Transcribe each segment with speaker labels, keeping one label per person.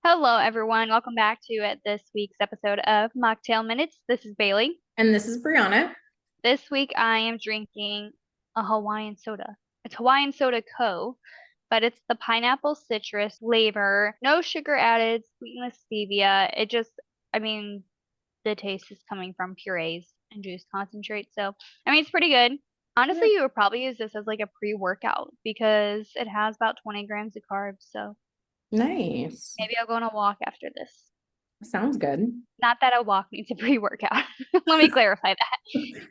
Speaker 1: Hello, everyone. Welcome back to this week's episode of Mocktail Minutes. This is Bailey.
Speaker 2: And this is Brianna.
Speaker 1: This week I am drinking a Hawaiian soda. It's Hawaiian Soda Co, but it's the pineapple citrus flavor. No sugar added, sweetened with stevia. I mean, the taste is coming from purees and juice concentrate. So, it's pretty good.
Speaker 2: Yeah.
Speaker 1: Honestly, you would probably use this as like a pre-workout because it has about 20 grams of carbs. So
Speaker 2: Nice.
Speaker 1: maybe I'll go on a walk after this.
Speaker 2: Sounds good.
Speaker 1: Not that a walk needs a pre-workout. Let me clarify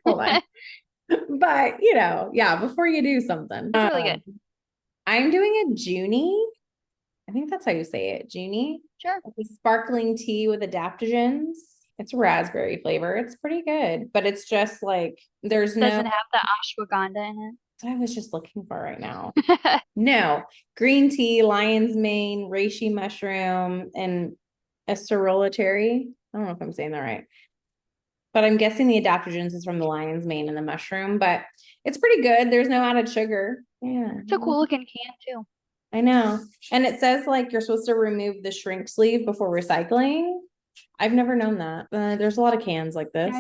Speaker 2: Hold on.
Speaker 1: that.
Speaker 2: But, yeah, before you do something,
Speaker 1: It's really good.
Speaker 2: I'm doing a Juni. I think that's how you say it. Juni.
Speaker 1: Sure.
Speaker 2: It's a sparkling tea with adaptogens. It's raspberry flavor. It's pretty good, but it's just like there's no.
Speaker 1: Doesn't have the ashwagandha in
Speaker 2: That's what I was just looking for right now.
Speaker 1: it.
Speaker 2: No, green tea, lion's mane, reishi mushroom, and a cerulitary. I don't know if I'm saying that right. But I'm guessing the adaptogens is from the lion's mane and the mushroom, but it's pretty good. There's no added sugar. Yeah.
Speaker 1: It's a cool looking can too.
Speaker 2: I know. And it says like you're supposed to remove the shrink sleeve before recycling. I've never known that. There's a lot of cans like this.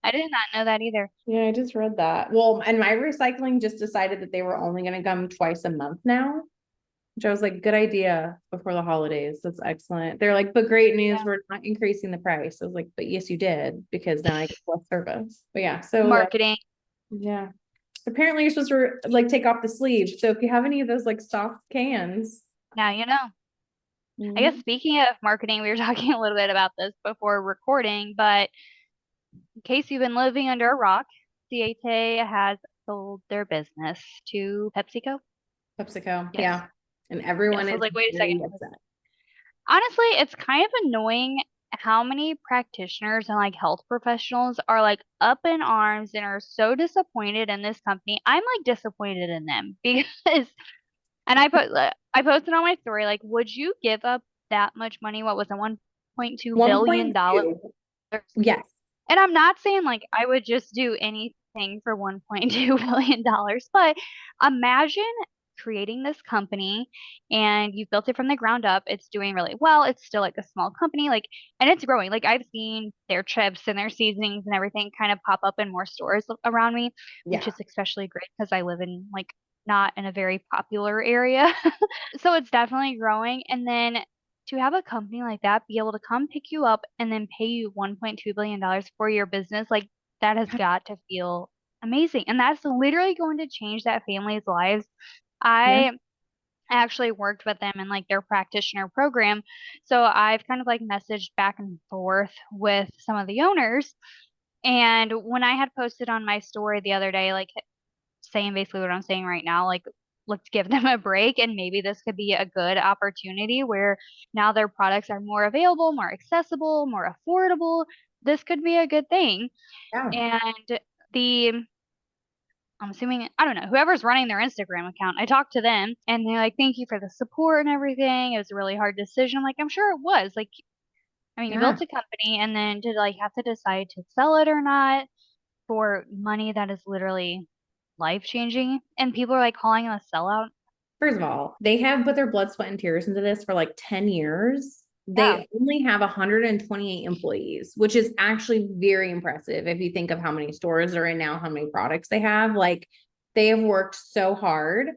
Speaker 1: I did not know that either.
Speaker 2: Yeah, I just read that. Well, and my recycling just decided that they were only going to come twice a month now, which I was like, good idea before the holidays. That's excellent. They're like, but great news,
Speaker 1: Yeah.
Speaker 2: we're not increasing the price. I was like, but yes, you did, because now I get less service. But yeah,
Speaker 1: Marketing.
Speaker 2: yeah. Apparently you're supposed to like take off the sleeve. So if you have any of those like soft cans.
Speaker 1: Now you know. I guess speaking of marketing, we were talking a little bit about this before recording, but in case you've been living under a rock, CAT has sold their business to PepsiCo.
Speaker 2: PepsiCo,
Speaker 1: Yes.
Speaker 2: yeah. And
Speaker 1: Yes.
Speaker 2: everyone
Speaker 1: I was
Speaker 2: is
Speaker 1: like, wait a second.
Speaker 2: very upset.
Speaker 1: Honestly, it's kind of annoying how many practitioners and like health professionals are like up in arms and are so disappointed in this company. I'm like disappointed in them because, and I posted on my story like, would you give up that much money? What was it, 1.2 billion dollars?
Speaker 2: 1.2. Yes.
Speaker 1: And I'm not saying like I would just do anything for 1.2 billion dollars, but imagine creating this company and you've built it from the ground up. It's doing really well. It's still like a small company, like, and it's growing. Like I've seen their chips and their seasonings and everything kind of pop up in more stores around me, which
Speaker 2: Yeah.
Speaker 1: is especially great because I live in like not in a very popular area. So it's definitely growing. And then to have a company like that be able to come pick you up and then pay you $1.2 billion for your business, like that has got to feel amazing. And that's literally going to change that family's lives.
Speaker 2: Yeah.
Speaker 1: I actually worked with them in like their practitioner program. So I've kind of like messaged back and forth with some of the owners. And when I had posted on my story the other day, like saying basically what I'm saying right now, like let's give them a break and maybe this could be a good opportunity where now their products are more available, more accessible, more affordable. This could be a good thing.
Speaker 2: Yeah.
Speaker 1: And the I'm assuming, I don't know, whoever's running their Instagram account, I talked to them and they're like, thank you for the support and everything. It was a really hard decision. I'm like, I'm sure it was. Like, you
Speaker 2: Yeah.
Speaker 1: built a company and then to like have to decide to sell it or not for money that is literally life changing. And people are like calling it a sellout.
Speaker 2: First of all, they have put their blood, sweat, and tears into this for like 10 years.
Speaker 1: Yeah.
Speaker 2: They only have 128 employees, which is actually very impressive if you think of how many stores they're in now, how many products they have. Like they have worked so hard.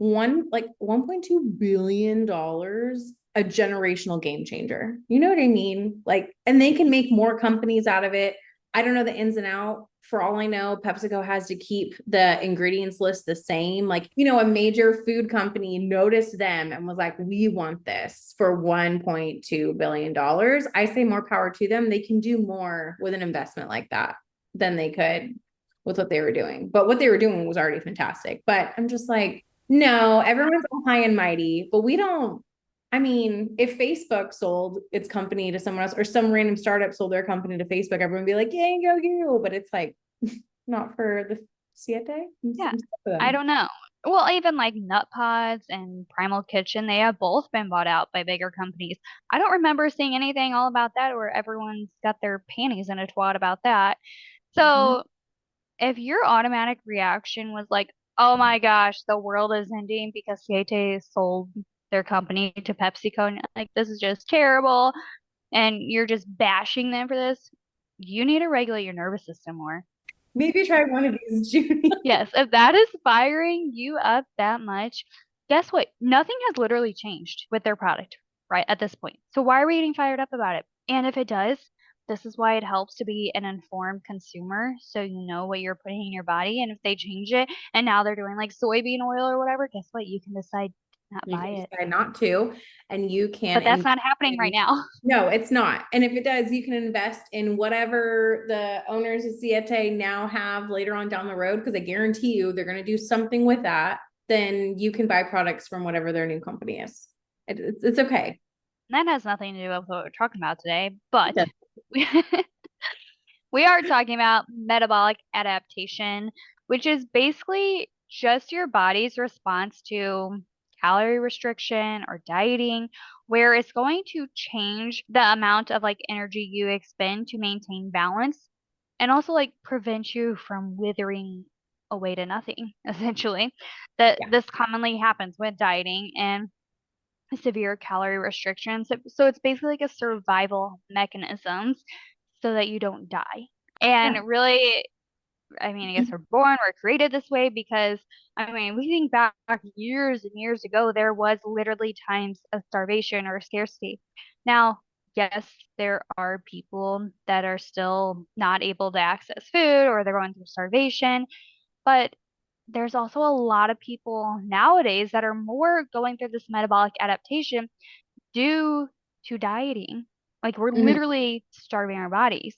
Speaker 2: Like $1.2 billion, a generational game changer. You know what I mean? Like, and they can make more companies out of it. I don't know the ins and out. For all I know, PepsiCo has to keep the ingredients list the same. Like, a major food company noticed them and was like, we want this for $1.2 billion. I say more power to them. They can do more with an investment like that than they could with what they were doing. But what they were doing was already fantastic. But I'm just like, no, everyone's all high and mighty, but we don't. I mean, if Facebook sold its company to someone else or some random startup sold their company to Facebook, everyone would be like, yeah, go you. But it's like, not for the Siete.
Speaker 1: Yeah. I don't know. Well, even like Nut Pods and Primal Kitchen, they have both been bought out by bigger companies. I don't remember seeing anything all about that where everyone's got their panties in a twat about that.
Speaker 2: Mhm.
Speaker 1: So if your automatic reaction was like, oh my gosh, the world is ending because Siete sold their company to PepsiCo and like, this is just terrible, and you're just bashing them for this, you need to regulate your nervous system more.
Speaker 2: Maybe try one of these, Juni.
Speaker 1: Yes, if that is firing you up that much, guess what? Nothing has literally changed with their product, right, at this point. So why are we getting fired up about it? And if it does, this is why it helps to be an informed consumer so you know what you're putting in your body. And if they change it and now they're doing like soybean oil or whatever, guess what? You can decide to not
Speaker 2: You
Speaker 1: buy
Speaker 2: can
Speaker 1: it.
Speaker 2: decide not to, and you can
Speaker 1: But that's
Speaker 2: invest
Speaker 1: not happening right
Speaker 2: in,
Speaker 1: now.
Speaker 2: no, it's not. And if it does, you can invest in whatever the owners of Siete now have later on down the road, because I guarantee you they're going to do something with that. Then you can buy products from whatever their new company is. It's okay.
Speaker 1: And that has nothing to do with what we're talking about today, but we, we are talking about metabolic adaptation, which is basically just your body's response to calorie restriction or dieting, where it's going to change the amount of like energy you expend to maintain balance and also like prevent you from withering away to nothing, essentially. That
Speaker 2: Yeah.
Speaker 1: this commonly happens with dieting and severe calorie restrictions. So it's basically like a survival mechanism so that you don't die.
Speaker 2: Yeah.
Speaker 1: And really, I mean, I guess we're created this way because, I mean, we think back years and years ago, there was literally times of starvation or scarcity. Now, yes, there are people that are still not able to access food or they're going through starvation, but there's also a lot of people nowadays that are more going through this metabolic adaptation due to dieting. Like we're
Speaker 2: Mhm.
Speaker 1: literally starving our bodies.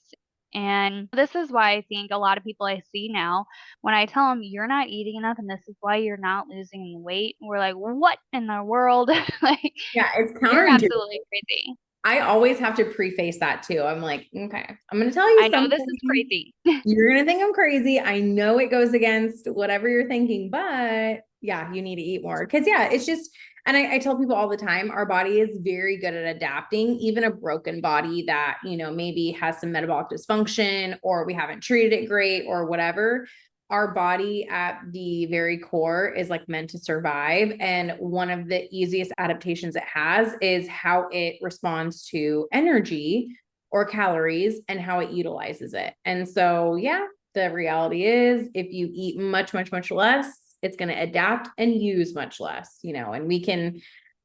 Speaker 1: And this is why I think a lot of people I see now, when I tell them you're not eating enough and this is why you're not losing any weight, we're like, what in the world? Like,
Speaker 2: Yeah, it's
Speaker 1: you're
Speaker 2: counterintuitive.
Speaker 1: absolutely crazy.
Speaker 2: I always have to preface that too. I'm like, okay, I'm going to tell you
Speaker 1: I know this is
Speaker 2: something.
Speaker 1: crazy.
Speaker 2: You're going to think I'm crazy. I know it goes against whatever you're thinking, but yeah, you need to eat more. Cause yeah, it's just, and I tell people all the time, our body is very good at adapting, even a broken body that, maybe has some metabolic dysfunction or we haven't treated it great or whatever. Our body at the very core is like meant to survive. And one of the easiest adaptations it has is how it responds to energy or calories and how it utilizes it. And so, yeah, the reality is if you eat much, much, much less, it's going to adapt and use much less, and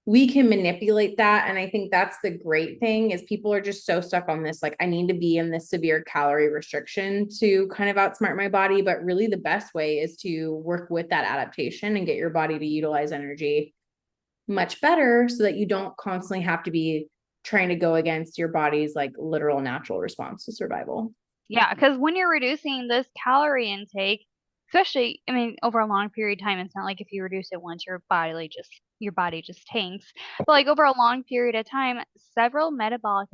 Speaker 2: we can manipulate that. And I think that's the great thing is people are just so stuck on this, like, I need to be in this severe calorie restriction to kind of outsmart my body. But really the best way is to work with that adaptation and get your body to utilize energy much better so that you don't constantly have to be trying to go against your body's like literal natural response to survival.
Speaker 1: Yeah, because when you're reducing this calorie intake, especially, I mean, over a long period of time, it's not like if you reduce it once, your body just tanks. But like over a long period of time, several metabolic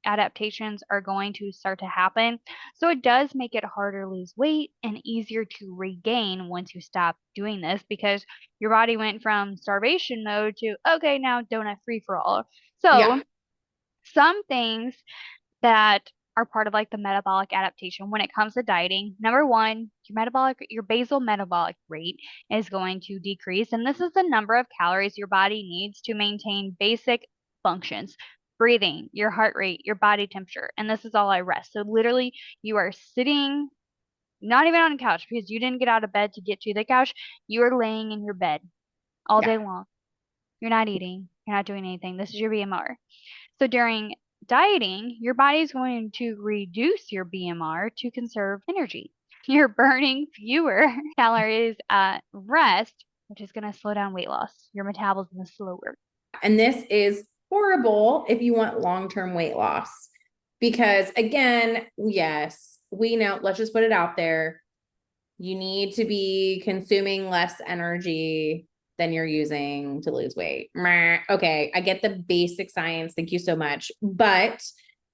Speaker 1: adaptations are going to start to happen. So it does make it harder to lose weight and easier to regain once you stop doing this because your body went from starvation mode to okay, now donut free for all.
Speaker 2: Yeah.
Speaker 1: So some things that are part of like the metabolic adaptation when it comes to dieting. Number one, your basal metabolic rate is going to decrease. And this is the number of calories your body needs to maintain basic functions, breathing, your heart rate, your body temperature. And this is all I rest. So literally you are sitting not even on a couch because you didn't get out of bed to get to the couch. You are laying in your bed all
Speaker 2: Yeah.
Speaker 1: day long. You're not eating. You're not doing anything. This is your BMR. So during dieting, your body is going to reduce your BMR to conserve energy. You're burning fewer calories at rest, which is going to slow down weight loss. Your metabolism is slower.
Speaker 2: And this is horrible if you want long-term weight loss. Because again, yes, we know, let's just put it out there. You need to be consuming less energy than you're using to lose weight. Okay, I get the basic science. Thank you so much. But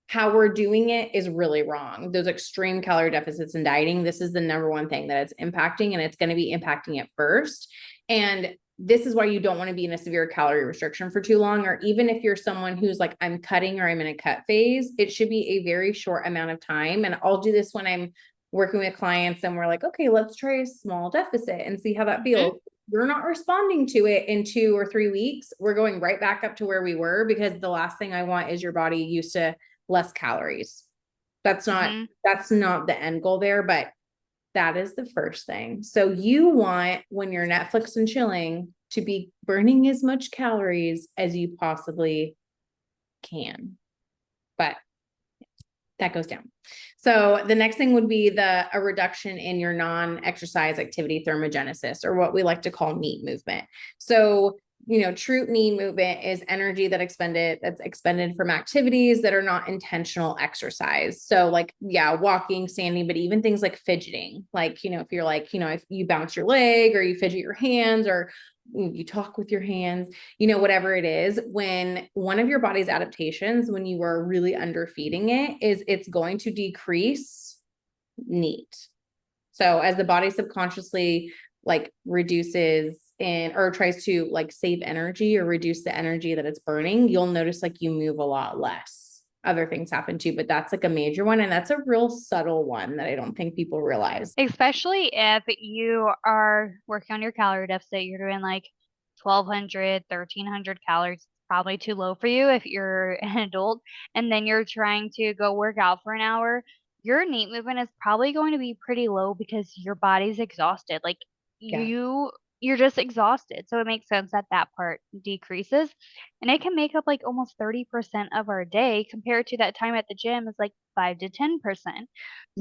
Speaker 2: how we're doing it is really wrong. Those extreme calorie deficits in dieting, this is the number one thing that it's impacting, and it's going to be impacting it first. And this is why you don't want to be in a severe calorie restriction for too long. Or even if you're someone who's like, I'm cutting or I'm in a cut phase, it should be a very short amount of time. And I'll do this when I'm working with clients and we're like, okay, let's try a small deficit and see how that
Speaker 1: Hmm.
Speaker 2: feels. you're not responding to it in 2 or 3 weeks, we're going right back up to where we were, because the last thing I want is your body used to less calories. That's not,
Speaker 1: Hmm.
Speaker 2: that's not the end goal there, but that is the first thing. So you want, when you're Netflix and chilling, to be burning as much calories as you possibly can. But that goes down. So the next thing would be a reduction in your non-exercise activity thermogenesis, or what we like to call NEAT movement. So, true NEAT movement is energy that's expended from activities that are not intentional exercise. So like, yeah, walking, standing, but even things like fidgeting, like, if you're like, if you bounce your leg or you fidget your hands or you talk with your hands, whatever it is, when one of your body's adaptations, when you are really underfeeding it, is it's going to decrease NEAT. So as the body subconsciously like reduces or tries to like save energy or reduce the energy that it's burning, you'll notice like you move a lot less. Other things happen too, but that's like a major one. And that's a real subtle one that I don't think people realize.
Speaker 1: Especially if you are working on your calorie deficit, you're doing like 1,200, 1,300 calories, probably too low for you if you're an adult, and then you're trying to go work out for an hour, your NEAT movement is probably going to be pretty low because your body's exhausted. Like
Speaker 2: Yeah.
Speaker 1: you're just exhausted. So it makes sense that that part decreases. And it can make up like almost 30% of our day compared to that time at the gym is like 5 to 10%.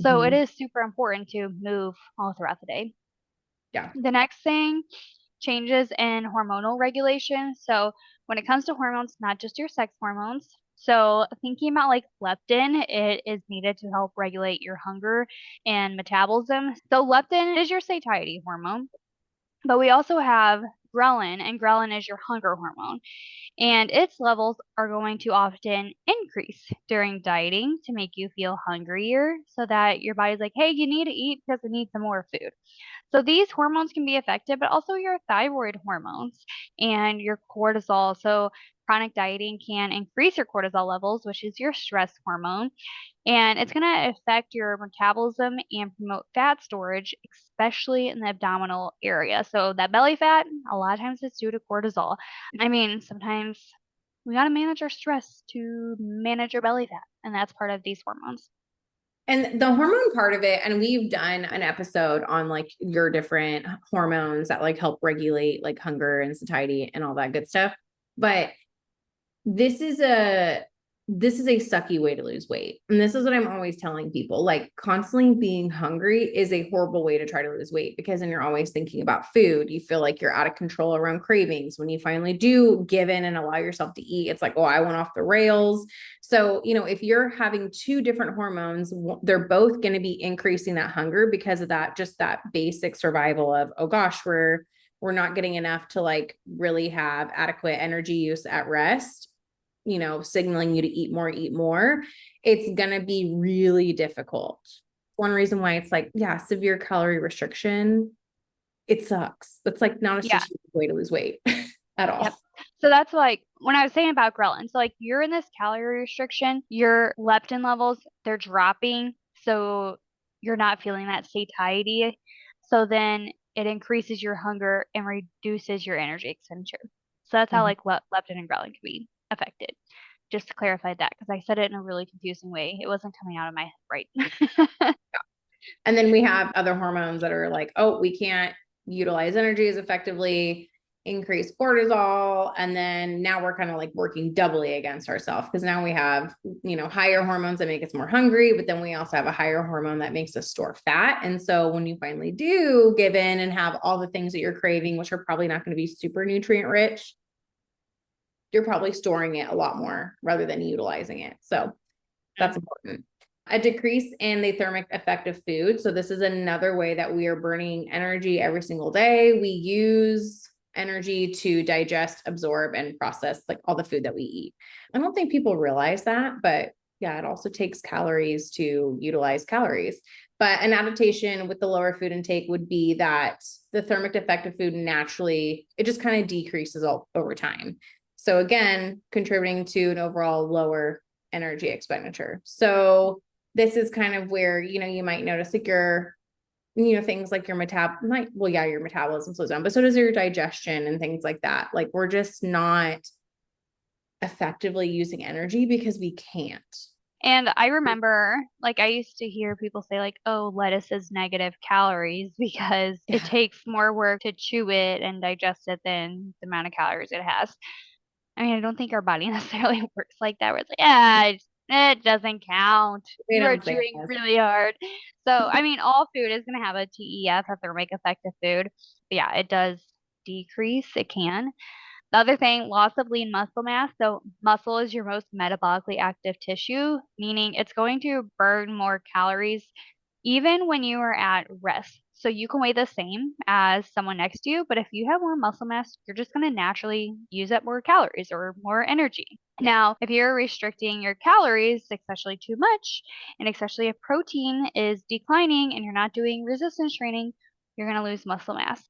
Speaker 1: So it
Speaker 2: Mhm.
Speaker 1: is super important to move all throughout the day.
Speaker 2: Yeah.
Speaker 1: The next thing, changes in hormonal regulation. So when it comes to hormones, not just your sex hormones. So thinking about like leptin, it is needed to help regulate your hunger and metabolism. So leptin is your satiety hormone, but we also have ghrelin, and ghrelin is your hunger hormone. And its levels are going to often increase during dieting to make you feel hungrier so that your body's like, hey, you need to eat because I need some more food. So these hormones can be affected, but also your thyroid hormones and your cortisol. So chronic dieting can increase your cortisol levels, which is your stress hormone, and it's going to affect your metabolism and promote fat storage, especially in the abdominal area. So that belly fat, a lot of times it's due to cortisol. I mean, sometimes we got to manage our stress to manage our belly fat, and that's part of these hormones.
Speaker 2: And the hormone part of it, and we've done an episode on like your different hormones that like help regulate like hunger and satiety and all that good stuff. But this is a sucky way to lose weight. And this is what I'm always telling people. Like constantly being hungry is a horrible way to try to lose weight, because then you're always thinking about food. You feel like you're out of control around cravings. When you finally do give in and allow yourself to eat, it's like, oh, I went off the rails. So, if you're having two different hormones, they're both going to be increasing that hunger because of that, just that basic survival of, oh gosh, we're not getting enough to like really have adequate energy use at rest, signaling you to eat more, it's going to be really difficult. One reason why it's like, yeah, severe calorie restriction, it sucks. That's like not a
Speaker 1: Yeah.
Speaker 2: strategic way to lose weight at
Speaker 1: Yep.
Speaker 2: all.
Speaker 1: So that's like when I was saying about ghrelin. So like you're in this calorie restriction, your leptin levels, they're dropping. So you're not feeling that satiety. So then it increases your hunger and reduces your energy expenditure. So that's how
Speaker 2: Mhm.
Speaker 1: like leptin and ghrelin can be affected. Just to clarify that, because I said it in a really confusing way. It wasn't coming out of my head right.
Speaker 2: And then we have other hormones that are like, oh, we can't utilize energy as effectively, increase cortisol. And then now we're kind of like working doubly against ourselves, because now we have, higher hormones that make us more hungry, but then we also have a higher hormone that makes us store fat. And so when you finally do give in and have all the things that you're craving, which are probably not going to be super nutrient rich, you're probably storing it a lot more rather than utilizing it. So that's important. A decrease in the thermic effect of food. So this is another way that we are burning energy every single day. We use energy to digest, absorb, and process like all the food that we eat. I don't think people realize that, but yeah, it also takes calories to utilize calories. But an adaptation with the lower food intake would be that the thermic effect of food naturally, it just kind of decreases over time. So again, contributing to an overall lower energy expenditure. So this is kind of where, you might notice like things like your your metabolism slows down, but so does your digestion and things like that. Like we're just not effectively using energy because we can't.
Speaker 1: And I remember, like, I used to hear people say, like, oh, lettuce is negative calories because it
Speaker 2: Yeah.
Speaker 1: takes more work to chew it and digest it than the amount of calories it has. I mean, I don't think our body necessarily works like that, where it's like, it doesn't count.
Speaker 2: They
Speaker 1: You are
Speaker 2: don't say
Speaker 1: chewing
Speaker 2: this.
Speaker 1: really hard. So, I mean, all food is going to have a TEF, a thermic effect of food. But yeah, it does decrease. It can. The other thing, loss of lean muscle mass. So muscle is your most metabolically active tissue, meaning it's going to burn more calories even when you are at rest. So you can weigh the same as someone next to you, but if you have more muscle mass, you're just going to naturally use up more calories or more energy.
Speaker 2: Yeah.
Speaker 1: Now, if you're restricting your calories, especially too much, and especially if protein is declining and you're not doing resistance training, you're going to lose muscle mass.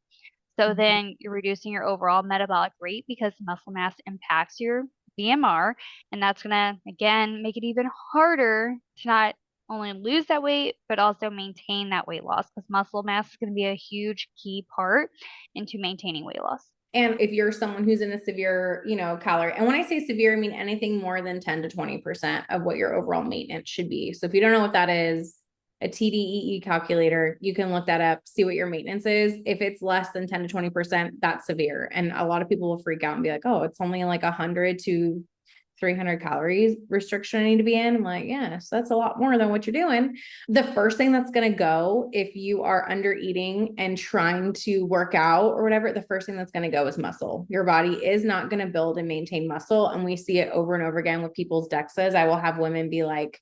Speaker 1: So
Speaker 2: Mhm.
Speaker 1: then you're reducing your overall metabolic rate because muscle mass impacts your BMR. And that's going to, again, make it even harder to not only lose that weight, but also maintain that weight loss because muscle mass is going to be a huge key part into maintaining weight loss.
Speaker 2: And if you're someone who's in a severe, calorie, and when I say severe, I mean anything more than 10 to 20% of what your overall maintenance should be. So if you don't know what that is, a TDEE calculator, you can look that up, see what your maintenance is. If it's less than 10 to 20%, that's severe. And a lot of people will freak out and be like, oh, it's only like 100 to 300 calories restriction I need to be in. I'm like, yes, that's a lot more than what you're doing. The first thing that's going to go if you are under eating and trying to work out or whatever, the first thing that's going to go is muscle. Your body is not going to build and maintain muscle. And we see it over and over again with people's DEXAs. I will have women be like,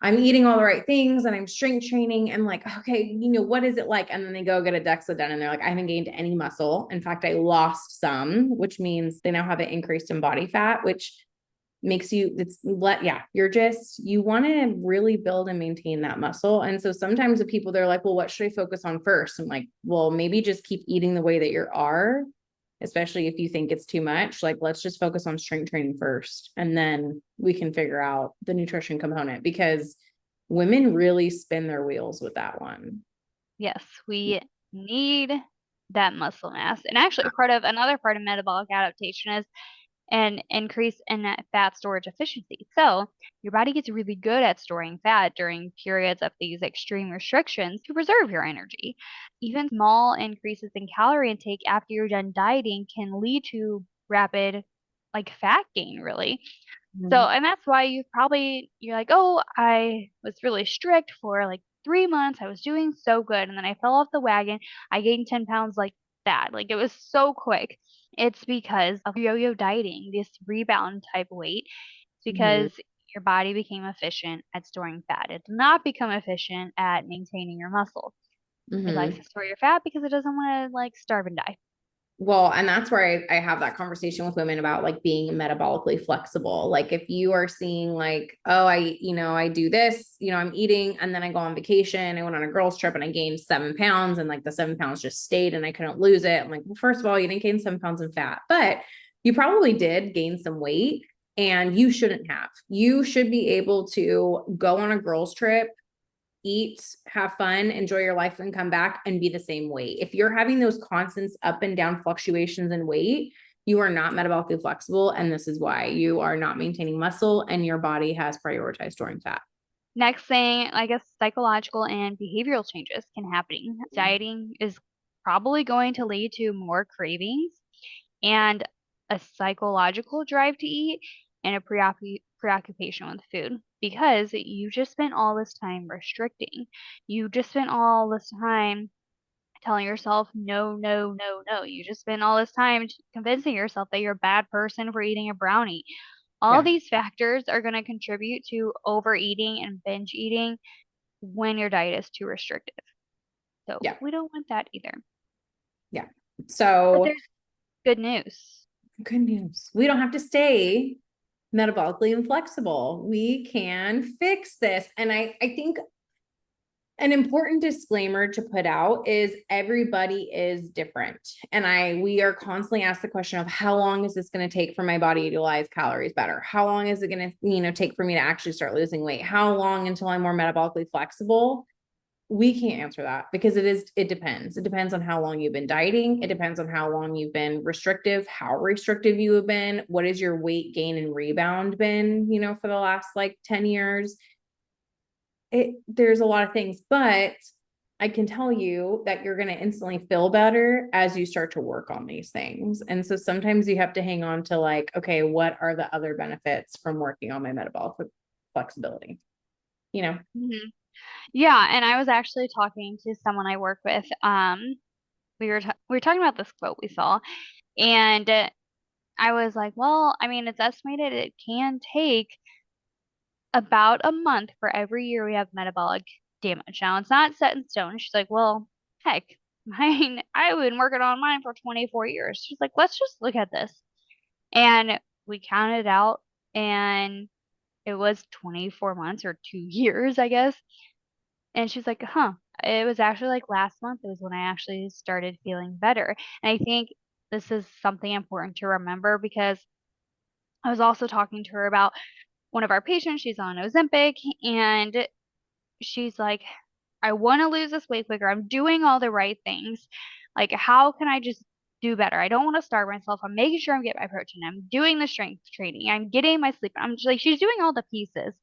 Speaker 2: I'm eating all the right things and I'm strength training. And like, okay, what is it like? And then they go get a DEXA done and they're like, I haven't gained any muscle. In fact, I lost some, which means they now have an increase in body fat, which makes you you want to really build and maintain that muscle. And so sometimes the people, they're like, well, what should I focus on first? I'm like, well, maybe just keep eating the way that you are, especially if you think it's too much. Like, let's just focus on strength training first, and then we can figure out the nutrition component, because women really spin their wheels with that one.
Speaker 1: Yes, we need that muscle mass. And actually, another part of metabolic adaptation is an increase in that fat storage efficiency. So your body gets really good at storing fat during periods of these extreme restrictions to preserve your energy. Even small increases in calorie intake after you're done dieting can lead to rapid like fat gain, really. So,
Speaker 2: Mhm.
Speaker 1: and that's why you're like, oh, I was really strict for like 3 months. I was doing so good. And then I fell off the wagon. I gained 10 pounds like that. Like it was so quick. It's because of yo-yo dieting, this rebound type weight. It's
Speaker 2: Mhm.
Speaker 1: because your body became efficient at storing fat. It did not become efficient at maintaining your muscle. It likes
Speaker 2: Mhm.
Speaker 1: to store your fat because it doesn't want to like starve and die.
Speaker 2: Well, and that's where I have that conversation with women about like being metabolically flexible. Like if you are seeing like, oh, I do this, I'm eating and then I go on vacation. I went on a girls trip and I gained 7 pounds and like the 7 pounds just stayed and I couldn't lose it. I'm like, well, first of all, you didn't gain 7 pounds in fat, but you probably did gain some weight and you shouldn't have. You should be able to go on a girls trip, eat, have fun, enjoy your life, and come back and be the same weight. If you're having those constant up and down fluctuations in weight, you are not metabolically flexible. And this is why you are not maintaining muscle and your body has prioritized storing fat.
Speaker 1: Next thing, I guess psychological and behavioral changes can happen. Dieting is probably going to lead to more cravings and a psychological drive to eat and a preoccupation with food because you just spent all this time restricting. You just spent all this time telling yourself no, no, no, no. You just spent all this time convincing yourself that you're a bad person for eating a brownie. All
Speaker 2: Yeah.
Speaker 1: these factors are going to contribute to overeating and binge eating when your diet is too restrictive. So
Speaker 2: Yeah.
Speaker 1: we don't want that either.
Speaker 2: Yeah.
Speaker 1: But
Speaker 2: So
Speaker 1: there's good news.
Speaker 2: good news. We don't have to stay metabolically inflexible. We can fix this. And I think an important disclaimer to put out is everybody is different. And we are constantly asked the question of how long is this going to take for my body to utilize calories better? How long is it going to, take for me to actually start losing weight? How long until I'm more metabolically flexible? We can't answer that because it depends. It depends on how long you've been dieting. It depends on how long you've been restrictive, how restrictive you have been. What is your weight gain and rebound been, for the last like 10 years? There's a lot of things, but I can tell you that you're going to instantly feel better as you start to work on these things. And so sometimes you have to hang on to like, okay, what are the other benefits from working on my metabolic flexibility?
Speaker 1: Mhm. Yeah, and I was actually talking to someone I work with. We were talking about this quote we saw, and I was like, well, I mean, it's estimated it can take about a month for every year we have metabolic damage. Now, it's not set in stone. She's like, well, heck, mine, I've been working on mine for 24 years. She's like, let's just look at this. And we counted out, and it was 24 months or 2 years, I guess. And she's like, huh, it was actually like last month, it was when I actually started feeling better. And I think this is something important to remember because I was also talking to her about one of our patients. She's on Ozempic, and she's like, I want to lose this weight quicker. I'm doing all the right things. Like, how can I just do better? I don't want to starve myself. I'm making sure I'm getting my protein. I'm doing the strength training. I'm getting my sleep. I'm just like, she's doing all the pieces.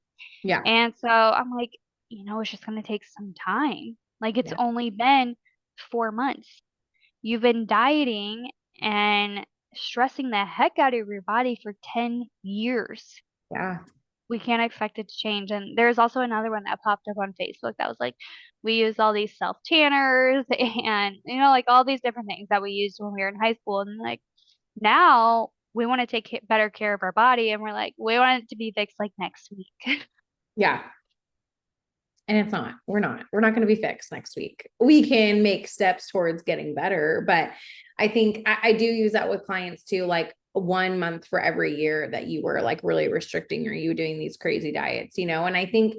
Speaker 2: Yeah.
Speaker 1: And so I'm like, it's just going to take some time. Like, it's
Speaker 2: Yeah.
Speaker 1: only been 4 months. You've been dieting and stressing the heck out of your body for 10 years.
Speaker 2: Yeah.
Speaker 1: We can't expect it to change. And there's also another one that popped up on Facebook that was like, we use all these self tanners and, like all these different things that we used when we were in high school. And like now we want to take better care of our body. And we're like, we want it to be fixed like next week.
Speaker 2: Yeah. And it's not, we're not going to be fixed next week. We can make steps towards getting better, but I think I do use that with clients too, like 1 month for every year that you were like really restricting or you doing these crazy diets, and I think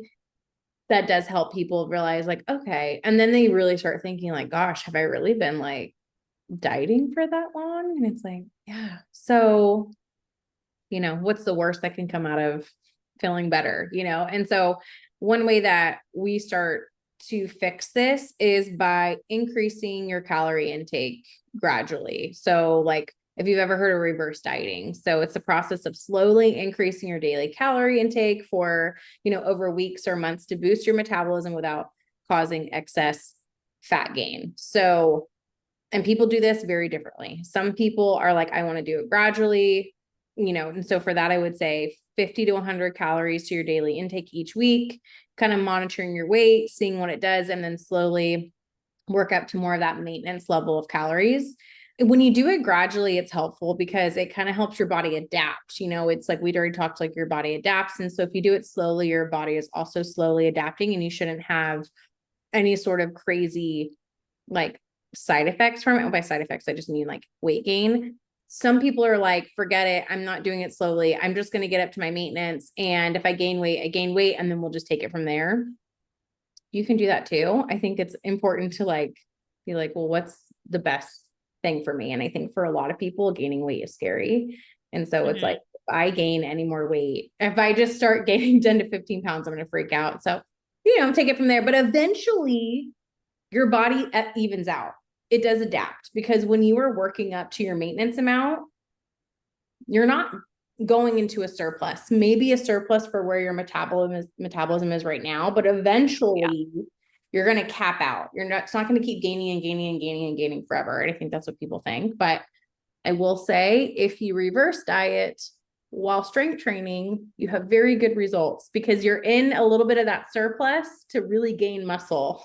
Speaker 2: that does help people realize like, okay. And then they really start thinking like, gosh, have I really been like dieting for that long? And it's like, yeah. So, what's the worst that can come out of feeling better, And so one way that we start to fix this is by increasing your calorie intake gradually. So like if you've ever heard of reverse dieting, so it's a process of slowly increasing your daily calorie intake for, over weeks or months to boost your metabolism without causing excess fat gain. So, and people do this very differently. Some people are like, I want to do it gradually, and so for that, I would say 50 to 100 calories to your daily intake each week, kind of monitoring your weight, seeing what it does, and then slowly work up to more of that maintenance level of calories. When you do it gradually, it's helpful because it kind of helps your body adapt. It's like we'd already talked, like your body adapts. And so if you do it slowly, your body is also slowly adapting, and you shouldn't have any sort of crazy like side effects from it. And by side effects, I just mean like weight gain. Some people are like, forget it. I'm not doing it slowly. I'm just going to get up to my maintenance. And if I gain weight, I gain weight, and then we'll just take it from there. You can do that too. I think it's important to like be like, well, what's the best thing for me? And I think for a lot of people, gaining weight is scary. And so it's like, if I gain any more weight, if I just start gaining 10 to 15 pounds, I'm going to freak out. So, take it from there. But eventually your body evens out. It does adapt because when you are working up to your maintenance amount, you're not going into a surplus, maybe a surplus for where your metabolism is right now, but eventually you're going to cap out. It's not going to keep gaining and gaining and gaining and gaining forever. And I think that's what people think. But I will say, if you reverse diet while strength training, you have very good results because you're in a little bit of that surplus to really gain muscle.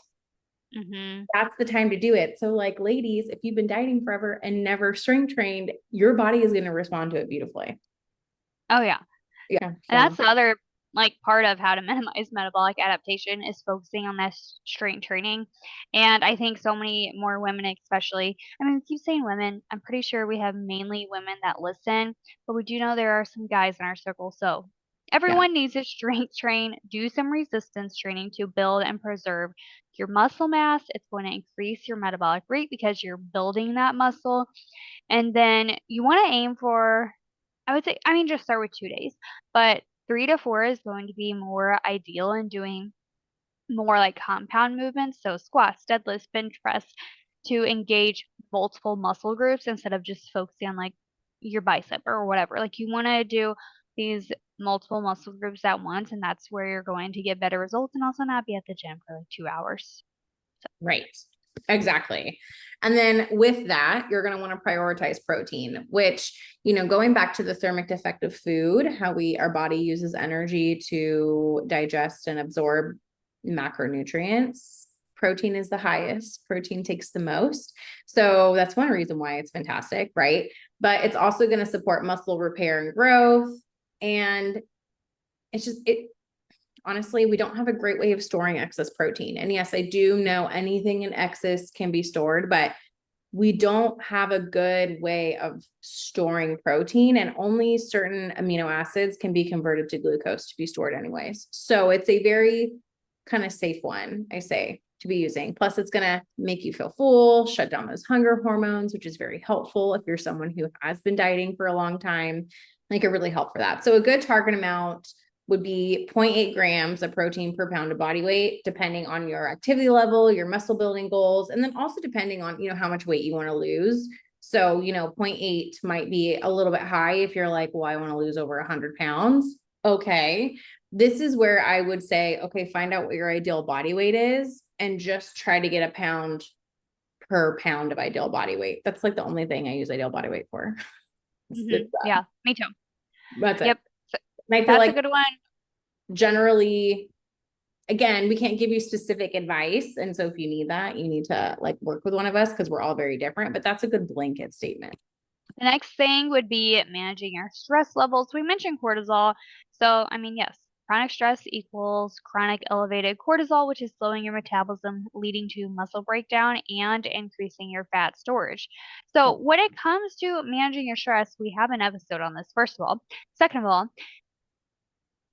Speaker 2: That's the time to do it. So like ladies, if you've been dieting forever and never strength trained, your body is going to respond to it beautifully.
Speaker 1: Oh yeah.
Speaker 2: Yeah.
Speaker 1: And that's the other like part of how to minimize metabolic adaptation is focusing on that strength training. And I think so many more women, especially, I mean, keep saying women, I'm pretty sure we have mainly women that listen, but we do know there are some guys in our circle. So everyone needs to strength train, do some resistance training to build and preserve your muscle mass. It's going to increase your metabolic rate because you're building that muscle. And then you want to aim for, I would say, I mean, just start with 2 days, but 3 to 4 is going to be more ideal in doing more like compound movements, so squats, deadlifts, bench press, to engage multiple muscle groups instead of just focusing on like your bicep or whatever. Like you want to do these multiple muscle groups at once, and that's where you're going to get better results and also not be at the gym for like 2 hours.
Speaker 2: Right. Exactly. And then with that, you're going to want to prioritize protein, which, going back to the thermic effect of food, how our body uses energy to digest and absorb macronutrients. Protein is the highest. Protein takes the most. So that's one reason why it's fantastic, right? But it's also going to support muscle repair and growth. And it honestly, we don't have a great way of storing excess protein. And yes, I do know anything in excess can be stored, but we don't have a good way of storing protein, and only certain amino acids can be converted to glucose to be stored anyways. So it's a very kind of safe one, I say, to be using. Plus, it's going to make you feel full, shut down those hunger hormones, which is very helpful if you're someone who has been dieting for a long time. Like it really help for that. So a good target amount would be 0.8 grams of protein per pound of body weight, depending on your activity level, your muscle building goals, and then also depending on, how much weight you want to lose. So, 0.8 might be a little bit high if you're like, well, I want to lose over 100 pounds. Okay. This is where I would say, okay, find out what your ideal body weight is and just try to get a pound per pound of ideal body weight. That's like the only thing I use ideal body weight for.
Speaker 1: Yeah, me too.
Speaker 2: That's
Speaker 1: Yep.
Speaker 2: it. And I feel
Speaker 1: That's a
Speaker 2: like
Speaker 1: good one.
Speaker 2: generally, again, we can't give you specific advice. And so if you need that, you need to like work with one of us because we're all very different, but that's a good blanket statement.
Speaker 1: The next thing would be managing your stress levels. We mentioned cortisol. So, I mean, yes, chronic stress equals chronic elevated cortisol, which is slowing your metabolism, leading to muscle breakdown and increasing your fat storage. So, when it comes to managing your stress, we have an episode on this, first of all. Second of all,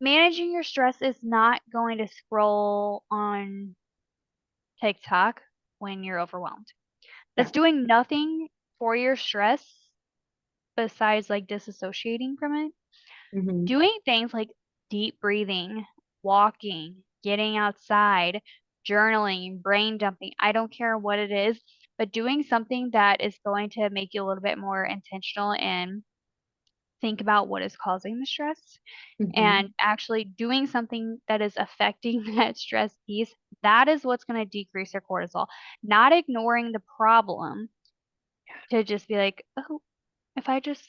Speaker 1: managing your stress is not going to scroll on TikTok when you're overwhelmed.
Speaker 2: Yeah.
Speaker 1: That's doing nothing for your stress besides like disassociating from it.
Speaker 2: Mm-hmm.
Speaker 1: Doing things like deep breathing, walking, getting outside, journaling, brain dumping, I don't care what it is, but doing something that is going to make you a little bit more intentional and think about what is causing the stress
Speaker 2: Mm-hmm.
Speaker 1: and actually doing something that is affecting that stress piece, that is what's going to decrease your cortisol. Not ignoring the problem to just be like, oh, if I just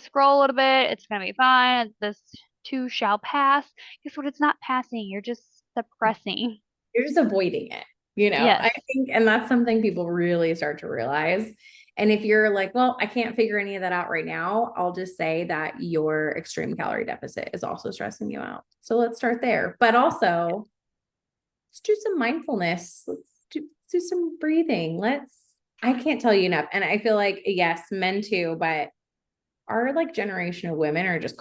Speaker 1: scroll a little bit, it's gonna be fine. This too shall pass. Guess what? It's not passing. You're just suppressing.
Speaker 2: You're just avoiding it,
Speaker 1: Yes.
Speaker 2: I think, and that's something people really start to realize. And if you're like, well, I can't figure any of that out right now, I'll just say that your extreme calorie deficit is also stressing you out. So let's start there. But also, let's do some mindfulness. Let's do some breathing. I can't tell you enough. And I feel like, yes, men too, but our like generation of women are just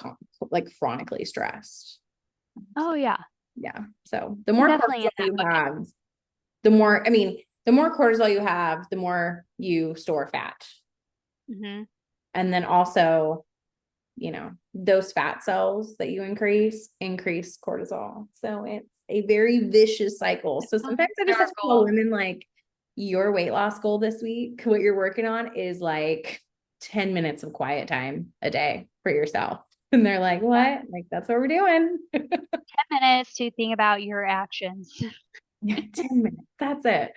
Speaker 2: like chronically stressed.
Speaker 1: Oh yeah.
Speaker 2: Yeah. So the
Speaker 1: We're
Speaker 2: more
Speaker 1: definitely in
Speaker 2: cortisol
Speaker 1: that
Speaker 2: you
Speaker 1: bucket.
Speaker 2: have, the more cortisol you have, the more you store fat.
Speaker 1: Hmm.
Speaker 2: And then also, those fat cells that you increase cortisol. So it's a very vicious cycle. So sometimes I just have to tell
Speaker 1: Circle.
Speaker 2: women like, your weight loss goal this week, what you're working on is like 10 minutes of quiet time a day for yourself. And they're like,
Speaker 1: Yeah.
Speaker 2: what? Like, that's what we're doing.
Speaker 1: 10 minutes to think about your actions.
Speaker 2: Yeah, 10 minutes. That's it.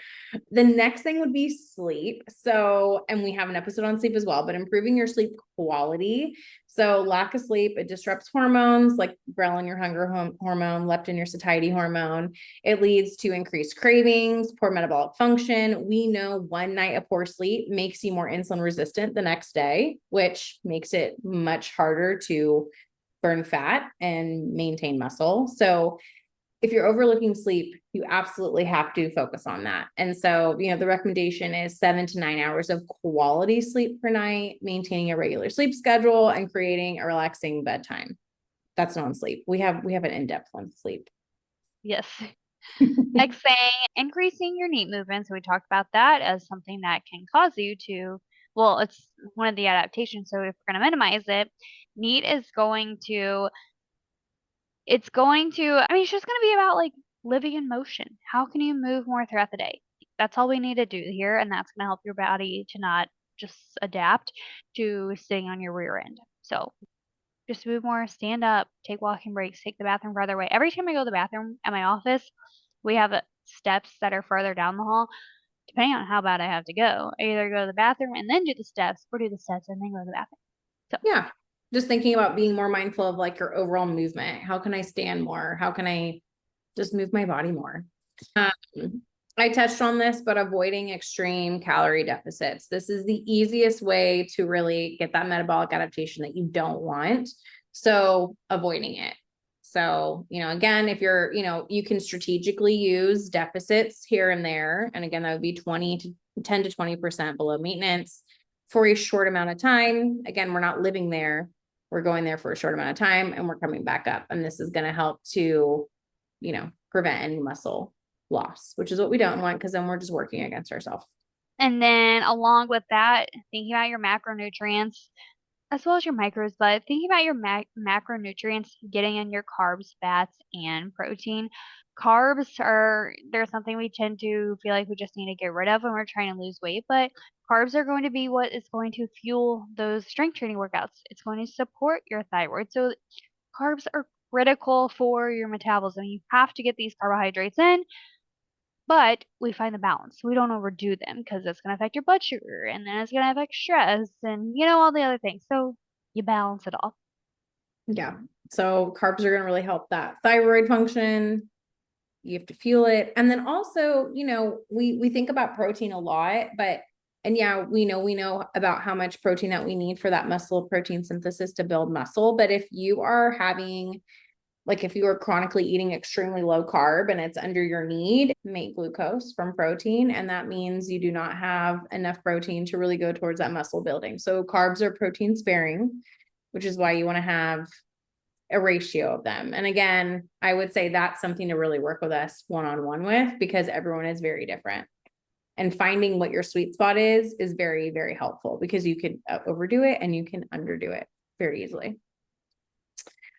Speaker 2: The next thing would be sleep. So, and we have an episode on sleep as well, but improving your sleep quality. So, lack of sleep, it disrupts hormones like ghrelin, your hunger hormone, leptin, your satiety hormone. It leads to increased cravings, poor metabolic function. We know one night of poor sleep makes you more insulin resistant the next day, which makes it much harder to burn fat and maintain muscle. So, if you're overlooking sleep, you absolutely have to focus on that. And so, the recommendation is 7 to 9 hours of quality sleep per night, maintaining a regular sleep schedule and creating a relaxing bedtime. That's non-sleep. We have an in-depth on sleep.
Speaker 1: Yes. Next thing, increasing your NEAT movement. So we talked about that as something that can cause you to, well, it's one of the adaptations. So if we're going to minimize it, NEAT is going to, I mean, it's just going to be about like living in motion. How can you move more throughout the day? That's all we need to do here, and that's going to help your body to not just adapt to sitting on your rear end. So just move more, stand up, take walking breaks, take the bathroom farther away. Every time I go to the bathroom at my office, we have steps that are further down the hall. Depending on how bad I have to go, I either go to the bathroom and then do the steps, or do the steps and then go to the bathroom. So,
Speaker 2: Yeah. Just thinking about being more mindful of like your overall movement. How can I stand more? How can I just move my body more? I touched on this, but avoiding extreme calorie deficits. This is the easiest way to really get that metabolic adaptation that you don't want. So avoiding it. So, again, if you're, you can strategically use deficits here and there. And again, that would be 10 to 20% below maintenance for a short amount of time. Again, we're not living there. We're going there for a short amount of time and we're coming back up. And this is going to help to, prevent any muscle loss, which is what we don't want because then we're just working against ourselves.
Speaker 1: and then along with that, thinking about your macronutrients as well as your micros, but thinking about your macronutrients, getting in your carbs, fats, and protein. Carbs are, they're something we tend to feel like we just need to get rid of when we're trying to lose weight, but carbs are going to be what is going to fuel those strength training workouts. It's going to support your thyroid. So carbs are critical for your metabolism. You have to get these carbohydrates in, but we find the balance. We don't overdo them because it's going to affect your blood sugar and then it's going to affect stress and, all the other things. So you balance it all.
Speaker 2: Yeah. So carbs are going to really help that thyroid function. You have to fuel it. And then also, we think about protein a lot, and yeah, we know about how much protein that we need for that muscle protein synthesis to build muscle. But if you are having, like if you are chronically eating extremely low carb and it's under your need, make glucose from protein. And that means you do not have enough protein to really go towards that muscle building. So carbs are protein sparing, which is why you want to have a ratio of them. And again, I would say that's something to really work with us one-on-one with because everyone is very different. And finding what your sweet spot is very, very helpful because you can overdo it and you can underdo it very easily.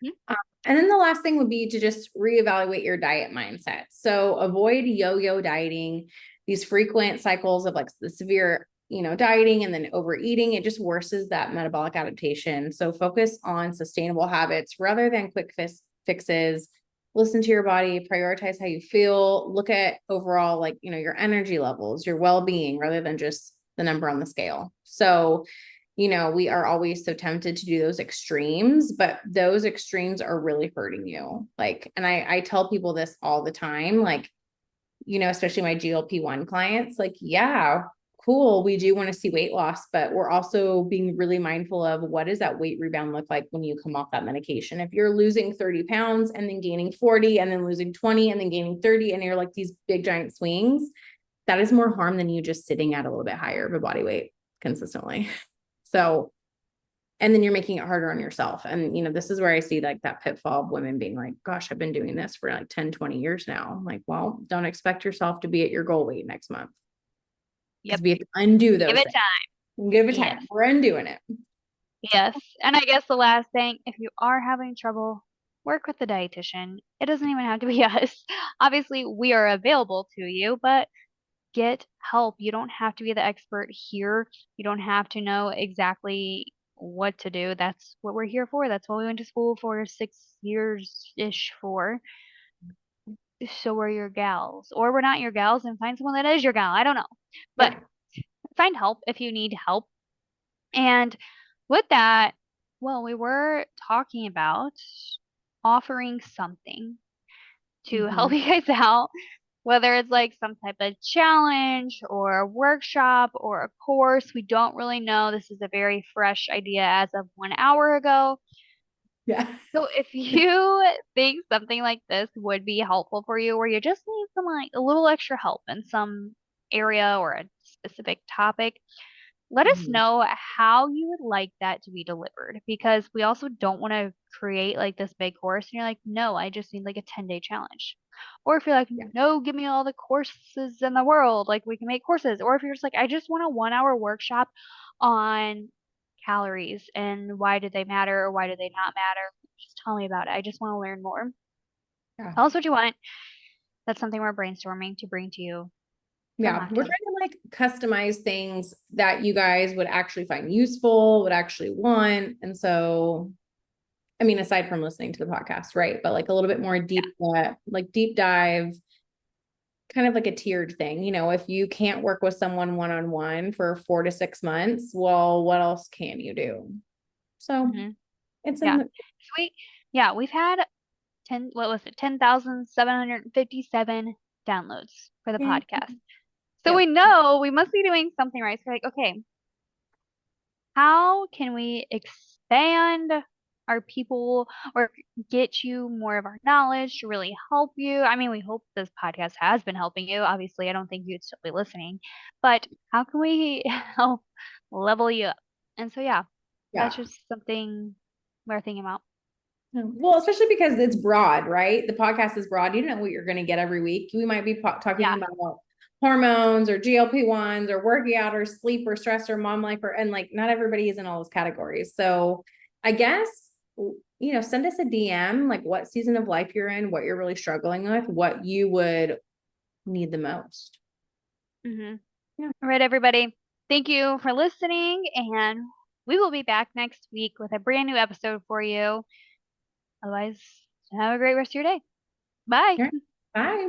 Speaker 1: Mm-hmm.
Speaker 2: And then the last thing would be to just reevaluate your diet mindset. So avoid yo-yo dieting, these frequent cycles of like the severe, dieting and then overeating. It just worsens that metabolic adaptation. So focus on sustainable habits rather than quick fixes. Listen to your body, prioritize how you feel, look at overall, like, your energy levels, your well-being rather than just the number on the scale. So we are always so tempted to do those extremes, but those extremes are really hurting you. Like, and I tell people this all the time, like, especially my GLP-1 clients, like, yeah, cool. We do want to see weight loss, but we're also being really mindful of what does that weight rebound look like when you come off that medication. If you're losing 30 pounds and then gaining 40 and then losing 20 and then gaining 30, and you're like these big giant swings, that is more harm than you just sitting at a little bit higher of a body weight consistently. So, and then you're making it harder on yourself. And, this is where I see like that pitfall of women being like, gosh, I've been doing this for like 10, 20 years now. I'm like, well, don't expect yourself to be at your goal weight next month. Because
Speaker 1: Yep.
Speaker 2: we have to undo those
Speaker 1: Give it
Speaker 2: things.
Speaker 1: time.
Speaker 2: Give it time.
Speaker 1: Yes.
Speaker 2: We're undoing it.
Speaker 1: Yes. And I guess the last thing, if you are having trouble, work with the dietitian. It doesn't even have to be us. Obviously, we are available to you, but get help. You don't have to be the expert here. You don't have to know exactly what to do. That's what we're here for. That's what we went to school for 6 years-ish for. So we're your gals. Or we're not your gals and find someone that is your gal. I don't know. But
Speaker 2: Yeah.
Speaker 1: find help if you need help. And with that, well, we were talking about offering something to help
Speaker 2: Mhm.
Speaker 1: you guys out, whether it's like some type of challenge or a workshop or a course. We don't really know. This is a very fresh idea as of 1 hour ago.
Speaker 2: Yeah.
Speaker 1: So if you think something like this would be helpful for you, or you just need some like a little extra help in some area or a specific topic, let us
Speaker 2: Mhm.
Speaker 1: know how you would like that to be delivered because we also don't want to create like this big course and you're like, no, I just need like a 10-day challenge. Or if you're like,
Speaker 2: Yeah.
Speaker 1: no, give me all the courses in the world, like we can make courses. Or if you're just like, I just want a 1 hour workshop on calories and why do they matter or why do they not matter? Just tell me about it. I just want to learn more.
Speaker 2: Yeah.
Speaker 1: Tell us what you want. that's something we're brainstorming to bring to you from
Speaker 2: Yeah, we're
Speaker 1: Mocktails.
Speaker 2: trying to like customize things that you guys would actually find useful, would actually want. And so, I mean, aside from listening to the podcast, right? But like a little bit more deep, like deep dive, kind of like a tiered thing. You know, if you can't work with someone one-on-one for 4 to 6 months, well, what else can you do? So
Speaker 1: Hmm.
Speaker 2: it's
Speaker 1: Yeah.
Speaker 2: in
Speaker 1: Sweet. Yeah, we've had 10,757 downloads for the
Speaker 2: the,
Speaker 1: podcast. So
Speaker 2: yep.
Speaker 1: we know we must be doing something right. So we're like, okay, how can we expand our people or get you more of our knowledge to really help you? I mean, we hope this podcast has been helping you. Obviously, I don't think you'd still be listening, but how can we help level you up? And so, yeah, that's
Speaker 2: Yeah.
Speaker 1: just something we're thinking about.
Speaker 2: Well, especially because it's broad, right? The podcast is broad. You don't know what you're going to get every week. We might be talking
Speaker 1: Yeah.
Speaker 2: about hormones or GLP-1s or working out or sleep or stress or mom life and like not everybody is in all those categories. So I guess, send us a DM, like what season of life you're in, what you're really struggling with, what you would need the most.
Speaker 1: Mm-hmm.
Speaker 2: Yeah.
Speaker 1: All right, everybody. Thank you for listening, and we will be back next week with a brand new episode for you. Otherwise, have a great rest of your day. Bye.
Speaker 2: All right. Bye.